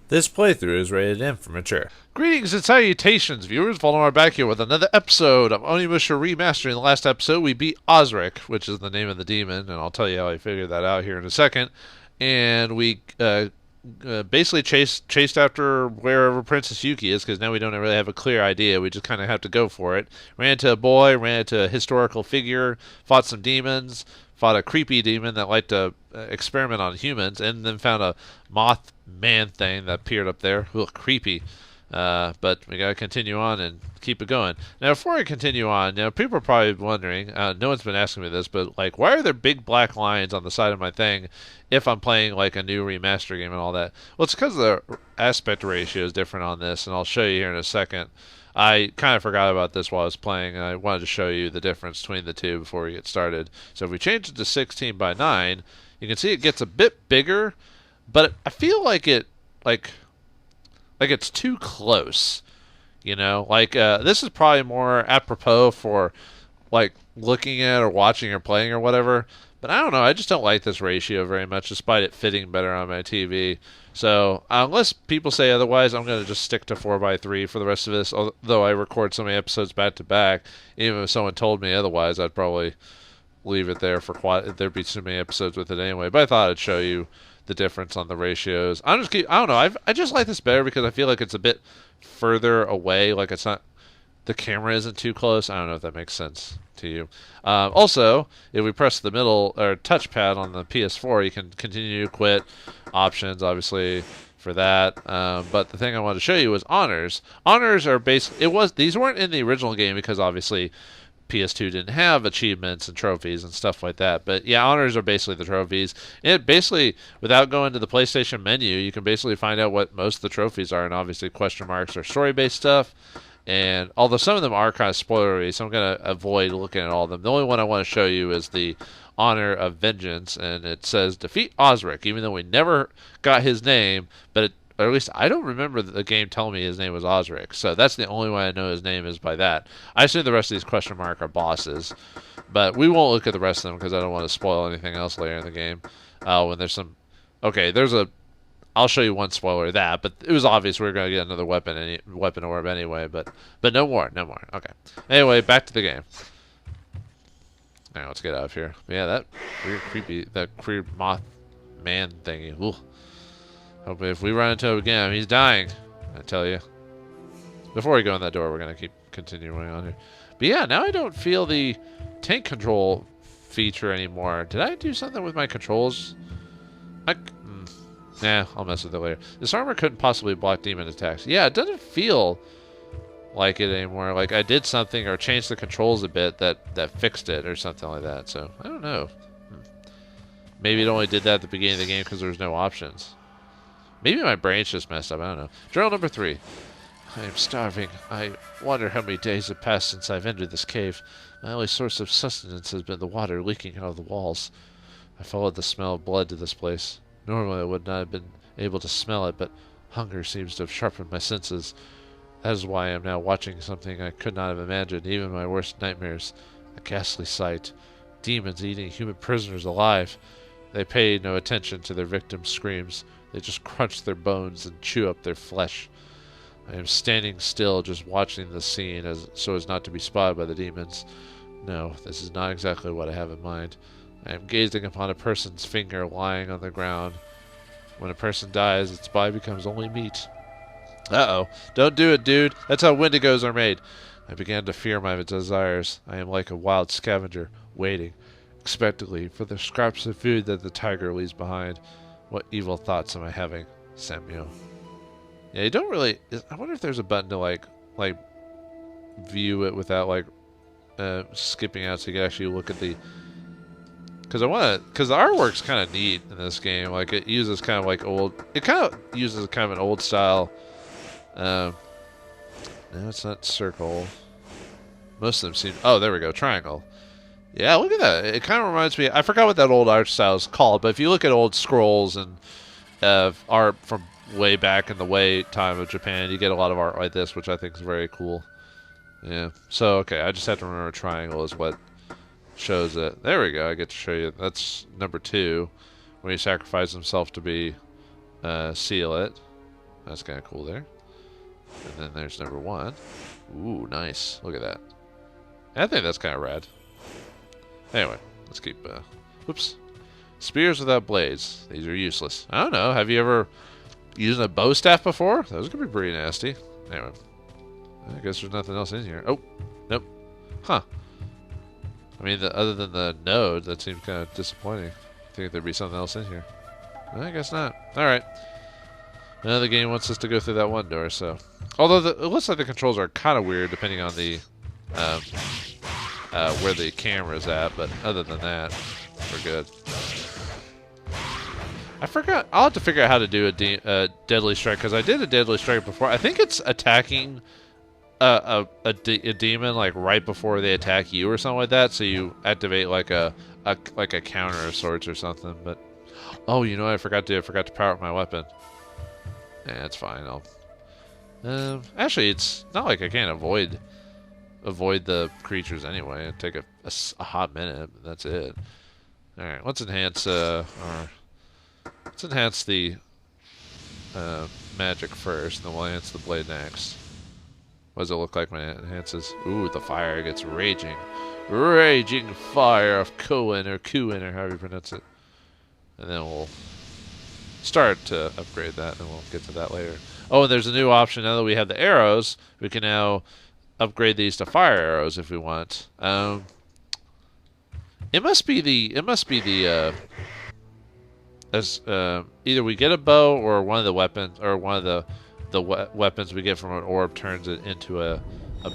This playthrough is rated M for mature. Greetings and salutations, viewers. Vauldemare back here with another episode of Onimusha Remaster. In the last episode, we beat Osric, which is the name of the demon, and I'll tell you how I figured that out here in a second. And we basically chased after wherever Princess Yuki is, because now we don't really have a clear idea. We just kind of have to go for it. Ran into a boy, ran into a historical figure, fought some demons, fought a creepy demon that liked to experiment on humans, and then found a moth man thing that appeared up there. Ugh, creepy. But we gotta continue on and keep it going. Now, before I continue on, people are probably wondering. No one's been asking me this, but like, why are there big black lines on the side of my thing if I'm playing like a new remaster game and all that? Well, it's because the aspect ratio is different on this, and I'll show you here in a second. I kind of forgot about this while I was playing, and I wanted to show you the difference between the two before we get started. So if we change it to 16 by 9, you can see it gets a bit bigger, but I feel like it's too close. This is probably more apropos for like looking at or watching or playing or whatever. But I don't know. I just don't like this ratio very much, despite it fitting better on my TV. So unless people say otherwise, I'm going to just stick to 4:3 for the rest of this. Although I record so many episodes back to back, even if someone told me otherwise, I'd probably leave it there for quite. There'd be too many episodes with it anyway. But I thought I'd show you the difference on the ratios. I don't know. I just like this better because I feel like it's a bit further away. Like it's not, the camera isn't too close. I don't know if that makes sense to you. Also, if we press the middle or touchpad on the PS4, you can continue, quit, options, obviously for that. But the thing I wanted to show you was honors. Honors are basically these weren't in the original game because obviously PS2 didn't have achievements and trophies and stuff like that. But yeah, honors are basically the trophies. It basically, without going to the PlayStation menu, you can basically find out what most of the trophies are, and obviously question marks are story-based stuff. And although some of them are kind of spoilery, so I'm going to avoid looking at all of them. The only one I want to show you is the Honor of Vengeance, and it says defeat Osric, even though we never got his name, or at least I don't remember the game telling me his name was Osric. So that's the only way I know his name is by that. I assume the rest of these question mark are bosses, but we won't look at the rest of them because I don't want to spoil anything else later in the game. When there's some, okay, I'll show you one spoiler of that, but it was obvious we were going to get another weapon orb anyway. But no more. Okay. Anyway, back to the game. Now let's get out of here. Yeah, that weird moth man thingy. Ooh. Hope if we run into him again, he's dying. I tell you. Before we go in that door, we're gonna keep continuing on here. But yeah, now I don't feel the tank control feature anymore. Did I do something with my controls? Nah, I'll mess with it later. This armor couldn't possibly block demon attacks. Yeah, it doesn't feel like it anymore. Like I did something or changed the controls a bit that fixed it or something like that. So I don't know. Maybe it only did that at the beginning of the game because there was no options. Maybe my brain's just messed up. I don't know. Journal number 3. I am starving. I wonder how many days have passed since I've entered this cave. My only source of sustenance has been the water leaking out of the walls. I followed the smell of blood to this place. Normally I would not have been able to smell it, but hunger seems to have sharpened my senses. That is why I am now watching something I could not have imagined, even my worst nightmares. A ghastly sight. Demons eating human prisoners alive. They pay no attention to their victims' screams. They just crunch their bones and chew up their flesh. I am standing still, just watching the scene so as not to be spotted by the demons. No, this is not exactly what I have in mind. I am gazing upon a person's finger lying on the ground. When a person dies, its body becomes only meat. Uh-oh. Don't do it, dude. That's how wendigos are made. I began to fear my desires. I am like a wild scavenger, waiting, expectantly, for the scraps of food that the tiger leaves behind. What evil thoughts am I having, Samuel? Yeah, you don't really. I wonder if there's a button to like view it without skipping out, so you can actually look at the. Because the artwork's kind of neat in this game. Like it uses kind of like old. It kind of uses kind of an old style. No, it's not circle. Most of them seem. Oh, there we go, triangle. Yeah, look at that. It kind of reminds me. I forgot what that old art style is called, but if you look at old scrolls and art from way back in the time of Japan, you get a lot of art like this, which I think is very cool. Yeah. So okay, I just have to remember triangle is what shows it. There we go. I get to show you. That's number 2, when he sacrificed himself to be seal it. That's kind of cool there. And then there's number 1. Ooh, nice. Look at that. I think that's kind of rad. Anyway, let's keep... whoops. Spears without blades. These are useless. I don't know. Have you ever used a bow staff before? Those could be pretty nasty. Anyway. I guess there's nothing else in here. Oh, nope. Huh. I mean, other than the node, that seems kind of disappointing. I think there'd be something else in here. I guess not. Alright. Another game wants us to go through that one door, so... Although, it looks like the controls are kind of weird, depending on the... where the camera's at, but other than that, we're good. I forgot. I'll have to figure out how to do a deadly strike, because I did a deadly strike before. I think it's attacking a demon like right before they attack you or something like that, so you activate like a counter of sorts or something. But oh, you know what I forgot to do? I forgot to power up my weapon. Yeah, that's fine. I'll actually, it's not like I can't avoid the creatures anyway. It'd take a hot minute, but that's it. All right, let's enhance let's enhance the magic first, then we'll enhance the blade next. What does it look like when it enhances? Ooh, the fire gets raging. Raging fire of Koen, or however you pronounce it. And then we'll start to upgrade that, and we'll get to that later. Oh, and there's a new option now that we have the arrows. We can now upgrade these to fire arrows if we want. It must be the either we get a bow or one of the weapons, or one of the weapons we get from an orb turns it into a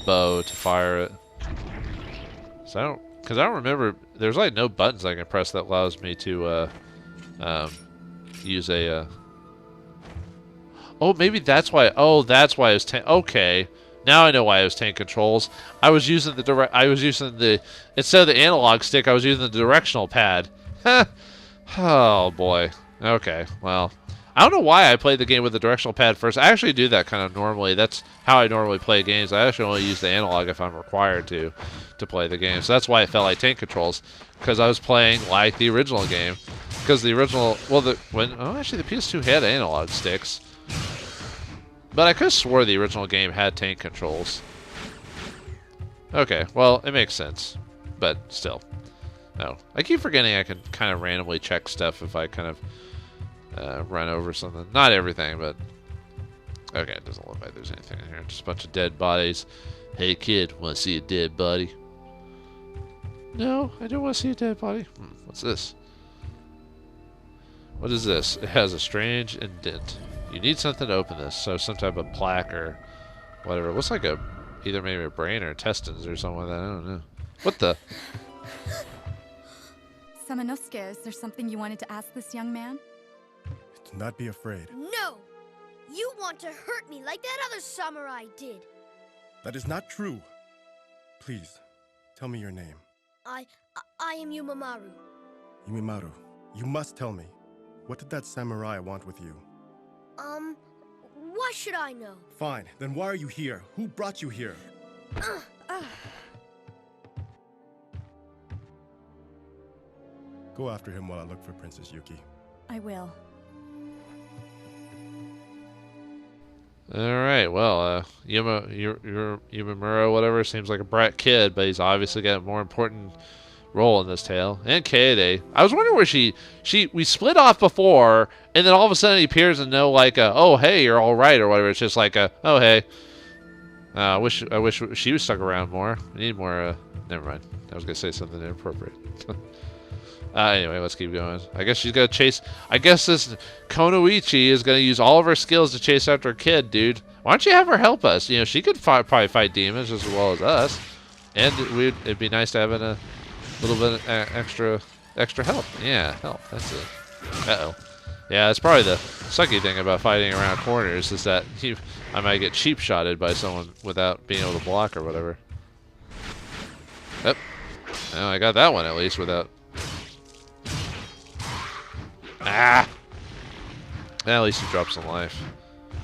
bow to fire it. So I don't remember. There's like no buttons I can press that allows me to use a. Oh, maybe that's why. Oh, that's why it was okay. Now I know why it was tank controls. I was using the instead of the analog stick, I was using the directional pad. Oh boy. Okay. Well, I don't know why I played the game with the directional pad first. I actually do that kind of normally. That's how I normally play games. I actually only use the analog if I'm required to play the game. So that's why it felt like tank controls, because I was playing like the original game. Because the original, actually the PS2 had analog sticks. But I could have swore the original game had tank controls. Okay, well, it makes sense. But still. No. I keep forgetting I can kind of randomly check stuff if I kind of run over something. Not everything, but... Okay, it doesn't look like there's anything in here. Just a bunch of dead bodies. Hey kid, want to see a dead body? No, I don't want to see a dead body. What's this? What is this? It has a strange indent. You need something to open this, so some type of plaque or whatever. It looks like either maybe a brain or intestines or something like that. I don't know. What the? Samanosuke, is there something you wanted to ask this young man? Do not be afraid. No! You want to hurt me like that other samurai did. That is not true. Please, tell me your name. I am Yumimaru. Yumimaru, you must tell me. What did that samurai want with you? Why should I know? Fine, then why are you here? Who brought you here? Go after him while I look for Princess Yuki. I will. Alright, well, Yumimaru, whatever, seems like a bright kid, but he's obviously got a more important role in this tale. And Kaede. I was wondering where we split off before, and then all of a sudden he appears and no like oh hey, you're all right or whatever. It's just like oh hey. I wish she was stuck around more. We need more never mind. I was gonna say something inappropriate. Anyway, let's keep going. I guess she's gonna chase. I guess this Konoichi is gonna use all of her skills to chase after a kid, dude. Why don't you have her help us? You know, she could probably fight demons as well as us, and it'd be nice to have a little bit extra help. Yeah, help. That's it. Uh-oh. Yeah, that's probably the sucky thing about fighting around corners is that I might get cheap shotted by someone without being able to block or whatever. Yep. Well, I got that one at least without. Ah. At least you drop some life.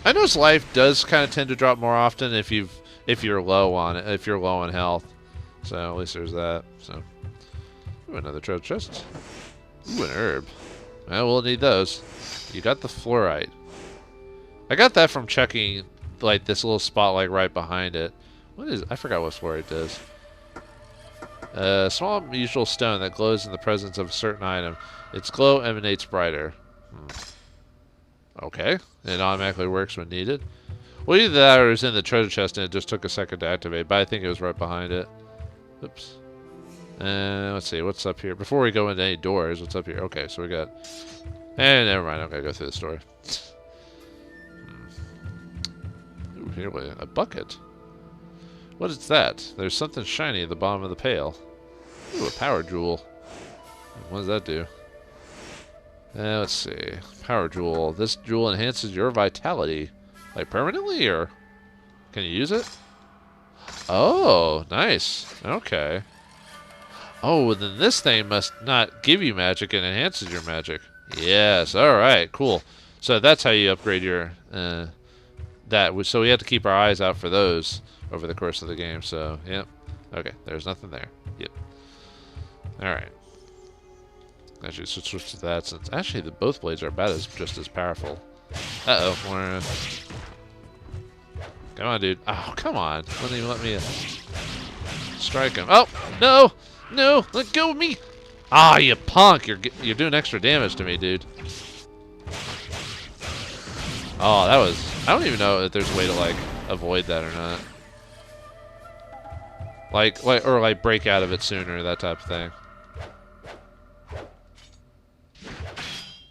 I notice life does kind of tend to drop more often if you're low on it, if you're low on health. So at least there's that. So. Ooh, another treasure chest. Ooh, an herb. Well, we'll need those. You got the fluorite. I got that from checking like this little spot like right behind it. What is? I forgot what floor it does. A small unusual stone that glows in the presence of a certain item. Its glow emanates brighter. Okay. It automatically works when needed. Well, either that or it was in the treasure chest and it just took a second to activate, but I think it was right behind it. Oops. Let's see, what's up here? Before we go into any doors, what's up here? Okay, so we got... never mind, I'm gonna go through the store. Ooh, here we a bucket. What is that? There's something shiny at the bottom of the pail. Ooh, a power jewel. What does that do? Let's see. Power jewel. This jewel enhances your vitality. Like permanently, or can you use it? Oh, nice. Okay. Oh, then this thing must not give you magic and enhances your magic. Yes. All right. Cool. So that's how you upgrade your So we have to keep our eyes out for those over the course of the game. So yep. Okay. There's nothing there. Yep. All right. Actually, switch to that since actually both blades are about just as powerful. Uh oh. Come on, dude. Oh, come on. Wouldn't even let me strike him. Oh, no. No. Let go of me. Ah, you punk. You're doing extra damage to me, dude. Oh, that was... I don't even know if there's a way to, like, avoid that or not. Like break out of it sooner, that type of thing.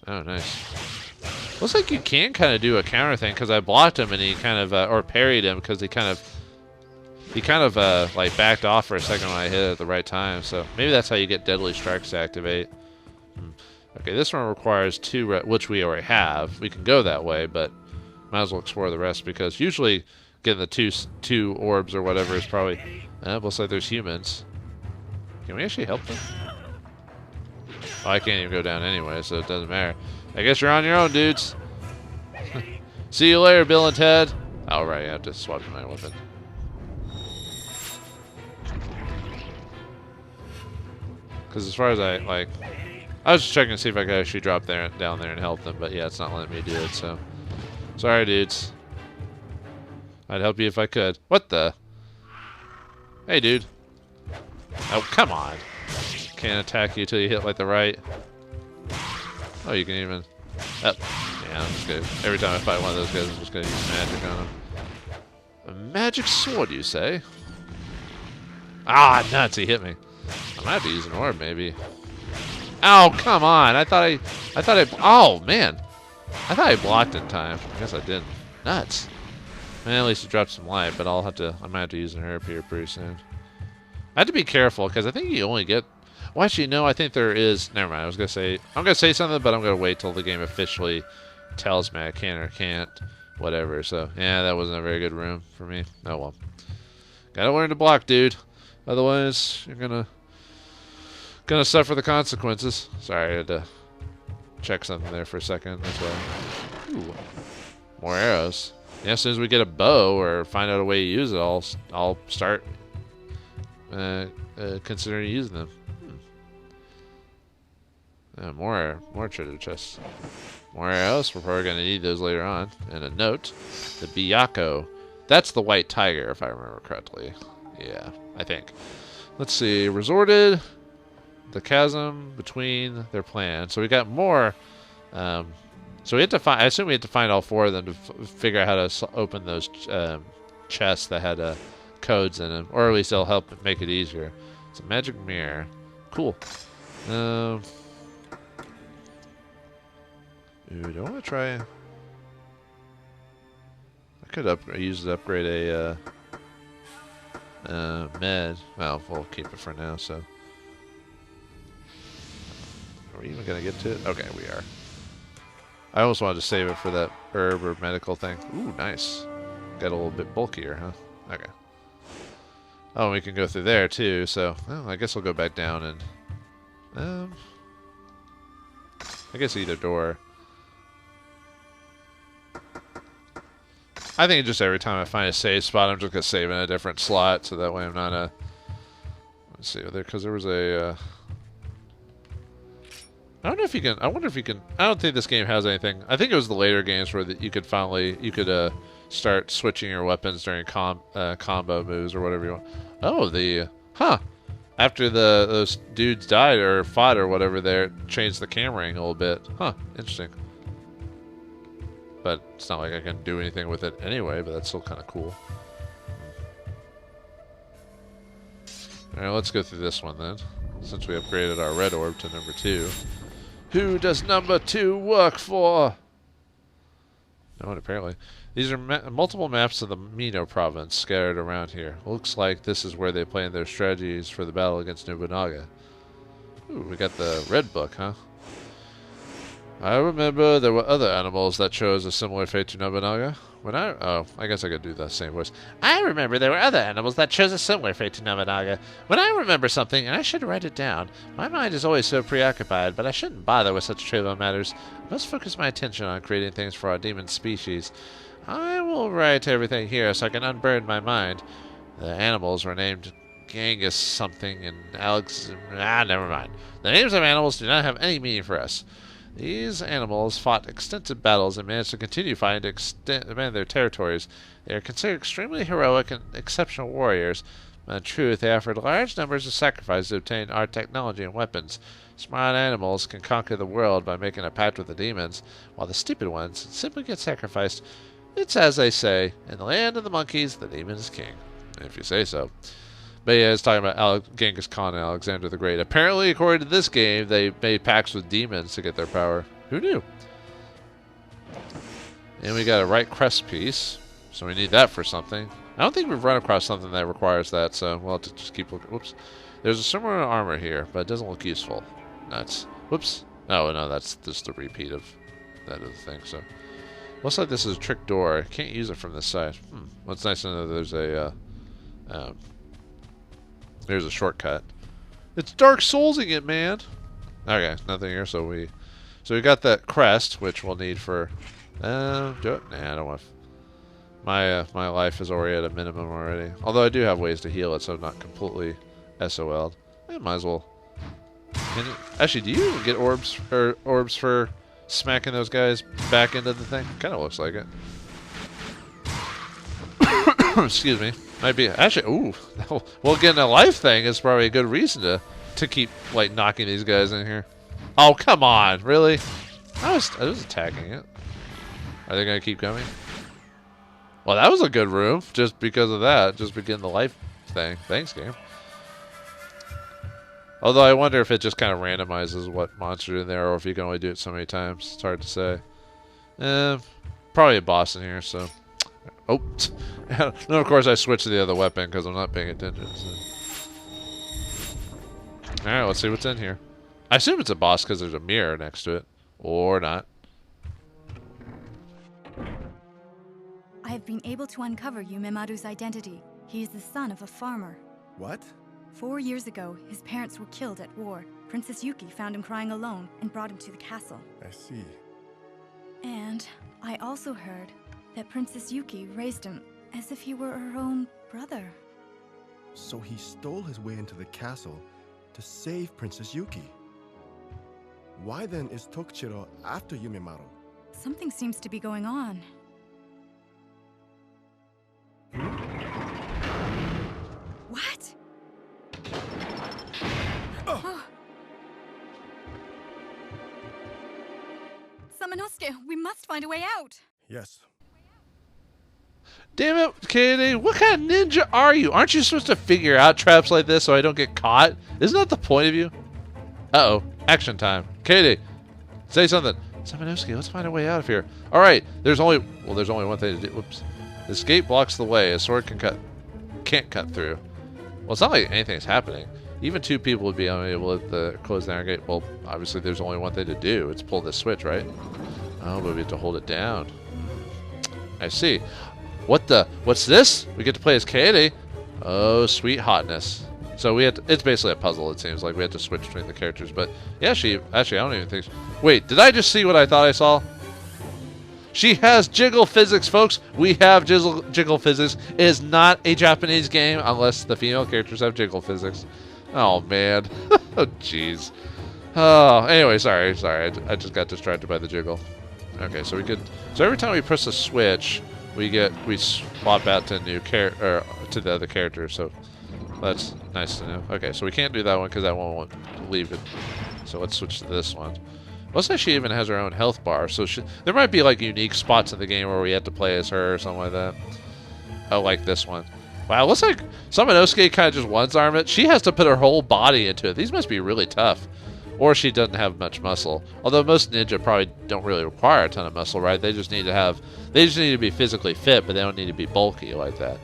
Oh, nice. Looks like you can kind of do a counter thing because I blocked him and he kind of or parried him because he kind of like backed off for a second when I hit it at the right time. So maybe that's how you get deadly strikes to activate. Okay, this one requires 2, which we already have. We can go that way, but might as well explore the rest because usually getting the two orbs or whatever is probably. Looks like there's humans. Can we actually help them? Oh, I can't even go down anyway, so it doesn't matter. I guess you're on your own, dudes. See you later, Bill and Ted. Oh, right, I have to swap to my weapon. Because as far as I was just checking to see if I could actually drop down there and help them, but yeah, it's not letting me do it, so. Sorry, dudes. I'd help you if I could. What the? Hey, dude. Oh, come on. Can't attack you till you hit like the right. Oh, you can even... Oh, yeah, I'm just gonna... Every time I fight one of those guys, I'm just gonna use magic on them. A magic sword, you say? Ah, nuts, he hit me. I might have to use an orb, maybe. Oh, come on! Oh, man! I thought I blocked in time. I guess I didn't. Nuts. Man, at least it dropped some light, but I might have to use an herb here pretty soon. I have to be careful, because I think you only get... Well, actually, no, I think there is... Never mind, I'm going to say something, but I'm going to wait till the game officially tells me I can or can't. Whatever, so... Yeah, that wasn't a very good room for me. Oh, well. Gotta learn to block, dude. Otherwise, you're gonna suffer the consequences. Sorry, I had to check something there for a second. That's why. Ooh. More arrows. Yeah, as soon as we get a bow or find out a way to use it, I'll start considering using them. More treasure chests. More arrows. We're probably going to need those later on. And a note. The Byaku. That's the white tiger, if I remember correctly. Yeah, I think. Let's see. Resorted. The chasm between their plans. So we got more. So we had to find. I assume we had to find all 4 of them to figure out how to open those chests that had codes in them, or at least they'll help make it easier. It's a magic mirror. Cool. Ooh, do I want to try? I could use it to upgrade a med. Well, we'll keep it for now. So, are we even gonna get to it? Okay, we are. I almost wanted to save it for that herb or medical thing. Ooh, nice. Got a little bit bulkier, huh? Okay. Oh, we can go through there too. So, well, I guess we'll go back down and I guess either door. I think just every time I find a save spot, I'm just going to save in a different slot, so that way I'm not let's see, because there was a... I don't know if you can. I wonder if you can. I don't think this game has anything. I think it was the later games where you could start switching your weapons during combo moves or whatever you want. Oh, after those dudes died or fought or whatever, they changed the camera angle a bit. Huh, interesting. But it's not like I can do anything with it anyway, but that's still kind of cool. Alright, let's go through this one then. Since we upgraded our red orb to number 2. Who does number 2 work for? No one, apparently. These are multiple maps of the Mino province scattered around here. Looks like this is where they plan their strategies for the battle against Nobunaga. Ooh, we got the red book, huh? I remember there were other animals that chose a similar fate to Nobunaga. I guess I could do the same voice. I remember there were other animals that chose a similar fate to Nobunaga. When I remember something, and I should write it down, my mind is always so preoccupied, but I shouldn't bother with such trivial matters. I must focus my attention on creating things for our demon species. I will write everything here so I can unburden my mind. The animals were named Genghis something and Alex... never mind. The names of animals do not have any meaning for us. These animals fought extensive battles and managed to continue fighting to expand their territories. They are considered extremely heroic and exceptional warriors. But in truth, they offered large numbers of sacrifices to obtain our technology and weapons. Smart animals can conquer the world by making a pact with the demons, while the stupid ones simply get sacrificed. It's as they say, in the land of the monkeys, the demon is king. If you say so. But yeah, it's talking about Genghis Khan and Alexander the Great. Apparently, according to this game, they made pacts with demons to get their power. Who knew? And we got a right crest piece, so we need that for something. I don't think we've run across something that requires that, so we'll have to just keep looking. Whoops. There's a similar armor here, but it doesn't look useful. Nuts. Whoops. Oh, no, that's just a repeat of that other thing, so. Looks like this is a trick door. I can't use it from this side. Well, it's nice to know that there's a shortcut. It's Dark Soulsing it, man. Okay, nothing here. So we got that crest, which we'll need for. Do it. Nah, I don't want. My life is already at a minimum already. Although I do have ways to heal it, so I'm not completely SOL'd. I might as well. Actually, do you get orbs for smacking those guys back into the thing? Kind of looks like it. Excuse me. Might be actually. Ooh, well, getting a life thing is probably a good reason to keep like knocking these guys in here. Oh, come on, really? I was attacking it. Are they gonna keep coming? Well, that was a good room just because of that. Just getting the life thing. Thanks, game. Although I wonder if it just kind of randomizes what monster's in there, or if you can only do it so many times. It's hard to say. Probably a boss in here, so. Oh, no, of course I switched to the other weapon because I'm not paying attention. So. Alright, let's see what's in here. I assume it's a boss because there's a mirror next to it. Or not. I have been able to uncover Yumemaru's identity. He is the son of a farmer. What? 4 years ago, his parents were killed at war. Princess Yuki found him crying alone and brought him to the castle. I see. And I also heard that Princess Yuki raised him as if he were her own brother. So he stole his way into the castle to save Princess Yuki. Why then is Tokichiro after Yumemaru? Something seems to be going on. What? Oh. Samanosuke, we must find a way out. Yes. Damn it, Kaede, what kind of ninja are you? Aren't you supposed to figure out traps like this so I don't get caught? Isn't that the point of you? Uh-oh, action time. Kaede, say something. Samanosuke, let's find a way out of here. Alright, there's only one thing to do. Whoops. This gate blocks the way. A sword can't cut through. Well, it's not like anything's happening. Even two people would be unable to close down a gate. Well, obviously there's only one thing to do. It's pull this switch, right? Oh, but we have to hold it down. I see. What's this? We get to play as Kaede. Oh, sweet hotness. So it's basically a puzzle, it seems like. We have to switch between the characters. But yeah, actually, I don't even think... Wait, did I just see what I thought I saw? She has jiggle physics, folks. We have jiggle physics. It is not a Japanese game unless the female characters have jiggle physics. Oh, man. Oh, jeez. Oh, anyway, sorry. I just got distracted by the jiggle. Okay, so we could. So every time we press a switch, we swap out to to the other character. So that's nice to know. Okay, so we can't do that one because that one won't leave it. So let's switch to this one. Looks like she even has her own health bar. So there might be like unique spots in the game where we have to play as her or something like that. Oh, like this one. Wow, looks like Samanosuke kind of just one-arm it. She has to put her whole body into it. These must be really tough. Or she doesn't have much muscle. Although most ninja probably don't really require a ton of muscle, right? They just need to be physically fit, but they don't need to be bulky like that.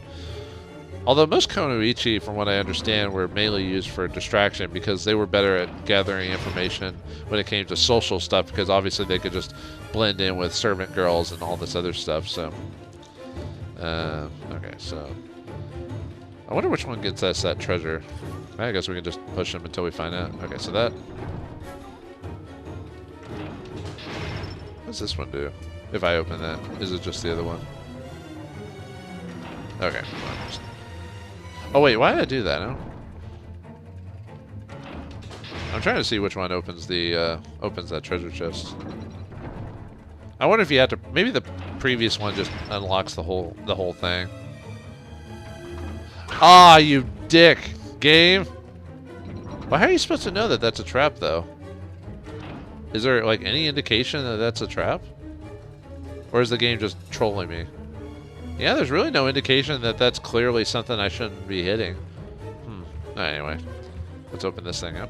Although most Konoichi, from what I understand, were mainly used for distraction because they were better at gathering information when it came to social stuff, because obviously they could just blend in with servant girls and all this other stuff. So, okay, so I wonder which one gets us that treasure. I guess we can just push them until we find out. Okay, so that. What does this one do? If I open that, is it just the other one? Okay. Oh wait, why did I do that? I'm trying to see which one opens that treasure chest. I wonder if you have to. Maybe the previous one just unlocks the whole thing. Ah, you dick, game. Well, how are you supposed to know that that's a trap, though? Is there like any indication that that's a trap, or is the game just trolling me? Yeah, there's really no indication that that's clearly something I shouldn't be hitting. Anyway, let's open this thing up.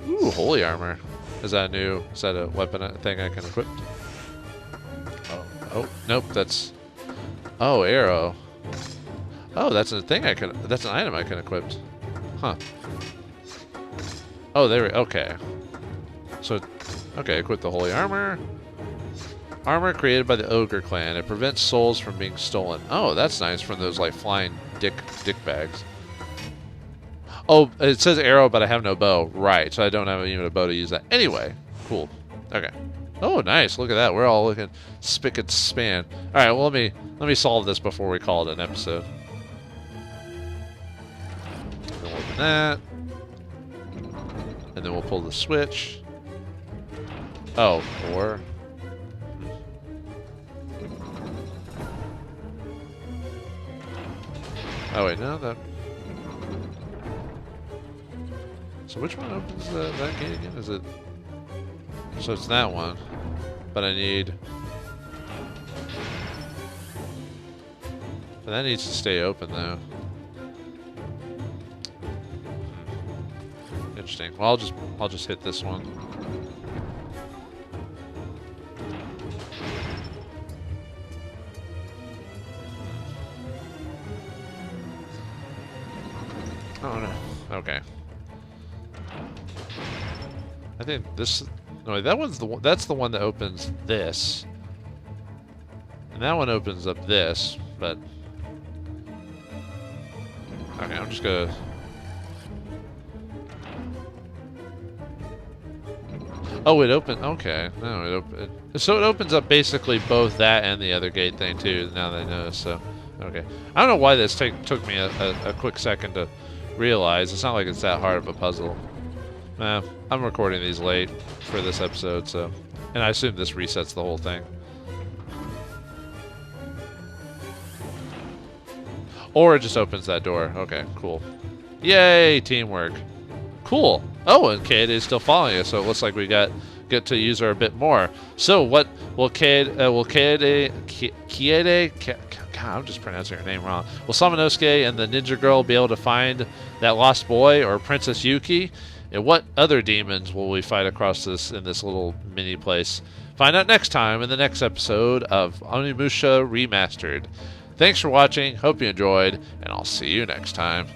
Ooh, holy armor. Is that a weapon thing I can equip? Oh, nope, that's... Oh, arrow. Oh, that's a thing that's an item I can equip. Huh. Oh, okay. So, okay, equip the holy armor. Armor created by the Ogre clan. It prevents souls from being stolen. Oh, that's nice from those, like, flying dick bags. Oh, it says arrow, but I have no bow. Right, so I don't have even a bow to use that. Anyway, cool. Okay. Oh, nice. Look at that. We're all looking spick and span. All right, well, let me solve this before we call it an episode. Then we'll open that. And then we'll pull the switch. Oh, or... Oh, wait, no, that... So which one opens that gate again? Is it... So it's that one. But I need... But that needs to stay open, though. Interesting. Well, I'll just hit this one. Oh no. Okay. I think this. No, that one's the one. That's the one that opens this, and that one opens up this. But okay, I'm just gonna. Oh, it opened. Okay, no, it opened. So it opens up basically both that and the other gate thing too. Now that I notice. So okay, I don't know why this took me a quick second to realize. It's not like it's that hard of a puzzle. I'm recording these late for this episode, so... And I assume this resets the whole thing. Or it just opens that door. Okay, cool. Yay, teamwork. Cool. Oh, and Kaede is still following us, so it looks like we get to use her a bit more. So what will Kaede... God, I'm just pronouncing her name wrong. Will Samanosuke and the ninja girl be able to find that lost boy or Princess Yuki? And what other demons will we fight across in this little mini place? Find out next time in the next episode of Onimusha Remastered. Thanks for watching, hope you enjoyed, and I'll see you next time.